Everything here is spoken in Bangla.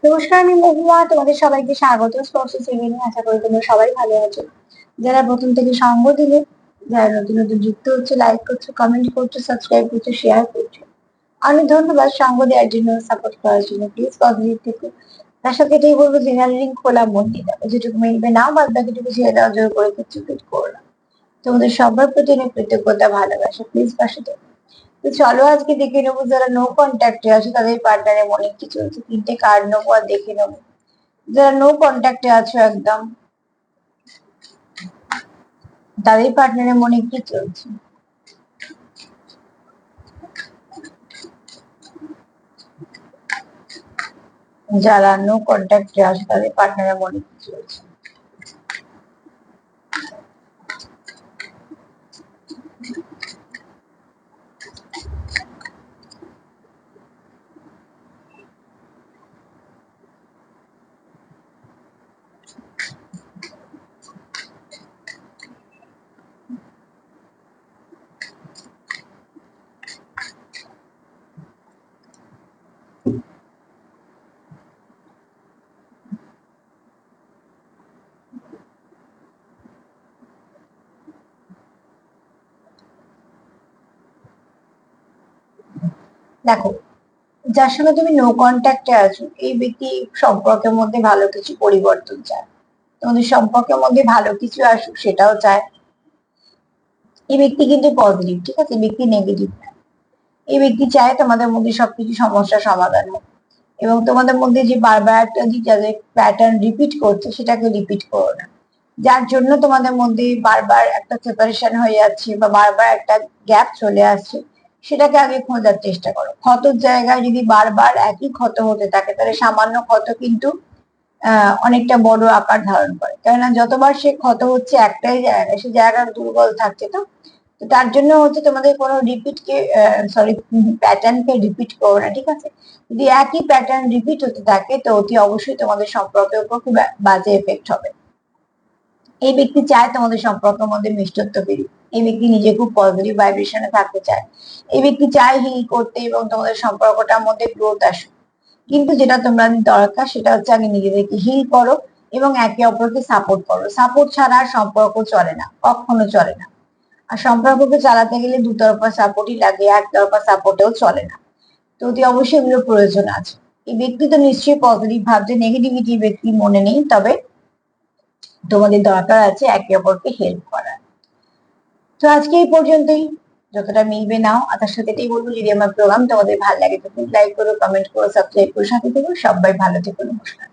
নমস্কার, আমি মহুয়া। তোমাদের সবাইকে স্বাগত স্পর্শ শ্রেণী। আশা করি তোমরা সবাই ভালো আছো। যারা প্রথম থেকে সঙ্গ দিলে, যারা নতুন নতুন যুক্ত হচ্ছে, লাইক করছো, কমেন্ট করছো, সাবস্ক্রাইব করছো, শেয়ার করছো, অনেক ধন্যবাদ সঙ্গ দেওয়ার জন্য, সাপোর্ট করার জন্য। প্লিজ পজিটিভ থেকো। তার সাথে এটাই বলবো, জেনারেল রিং খোলা মন দিয়ে দাও, যেটুকু মিলবে নাও, বাদ বাকিটুকু ছেড়ে দাও, জোর করে কিছু ফিট করো না। তোমাদের সবার প্রতি অনেক কৃতজ্ঞতা, ভালোবাসা। প্লিজ পাশে থেকো। তো চলো আজকে দেখে নেবো, যারা নো কন্ট্যাক্টে আছে তাদের পার্টনারের মনে কি চলছে। তিনটে কার্ড নেবো আর দেখে নেবো। যারা নো কন্ট্যাক্টে আছো একদম, তাদের পার্টনারের মনে কি চলছে। যারা নো কন্ট্যাক্টে আছে তাদের পার্টনারের মনে কি চলছে। দেখো, যার সঙ্গে তুমি নো কন্ট্যাক্টে আছো, এই ব্যক্তি সম্পর্কের মধ্যে ভালো কিছু পরিবর্তন চায়, তোমাদের সম্পর্কের মধ্যে ভালো কিছু আসুক সেটাও চায়। এই ব্যক্তি কিন্তু পজিটিভ, ঠিক আছে? এই ব্যক্তি নেগেটিভ না। এই ব্যক্তি চায় তোমাদের মধ্যে সবকিছু সমস্যা সমাধান হোক, এবং তোমাদের মধ্যে যে বারবার একটা যে যাদের প্যাটার্ন রিপিট করছে সেটাকে রিপিট করো না। যার জন্য তোমাদের মধ্যে বারবার একটা সেপারেশন হয়ে যাচ্ছে বা বারবার একটা গ্যাপ চলে আসছে, সেটাকে আগে খোঁজার চেষ্টা করো। ক্ষতর জায়গায় যদি বারবার একই ক্ষত হতে থাকে, তাহলে সামান্য ক্ষত কিন্তু অনেকটা বড় আকার ধারণ করে। কেননা যতবার সে ক্ষত হচ্ছে একটাই জায়গায়, সে জায়গা দুর্বল থাকছে। তো তো তার জন্য হচ্ছে তোমাদের কোনো রিপিট কে সরি প্যাটার্ন কে রিপিট করো না, ঠিক আছে? যদি একই প্যাটার্ন রিপিট হতে থাকে, তো অতি অবশ্যই তোমাদের সম্পর্কের উপর খুব বাজে এফেক্ট হবে। এই ব্যক্তি চায় তোমাদের সম্পর্কের মধ্যে মিষ্টত্ব বেরিয়ে। এই ব্যক্তি নিজে খুব পজিটিভ ভাইব্রেশনে থাকতে চায়। এই ব্যক্তি চায় হিল করতে এবং তোমাদের সম্পর্কটার মধ্যে গ্রোথ আসুক। কিন্তু যেটা তোমরা দরকার সেটা হচ্ছে আগে নিজেদেরকে হিল করো এবং একে অপরকে সাপোর্ট করো। সাপোর্ট ছাড়া আর সম্পর্ক চলে না, কখনো চলে না। আর সম্পর্ককে চালাতে গেলে দুতরফা সাপোর্টই লাগে, একতরফা সাপোর্টেও চলে না। তো অতি অবশ্যই এগুলো প্রয়োজন আছে। এই ব্যক্তি তো নিশ্চয়ই পজিটিভ ভাবছে, নেগেটিভিটি ব্যক্তি মনে নেই, তবে তোমাদের দরকার আছে একে অপরকে হেল্প করার। তো আজকে এই পর্যন্তই, যতটা মিলবে নাও। আর তার সাথে এটাই বলবো, যদি আমার প্রোগ্রাম তোমাদের ভালো লাগে তো প্লিজ লাইক করো, কমেন্ট করো, সাবস্ক্রাইব করো, সাথে থেকো। সবাই ভালো থেকো, নমস্কার।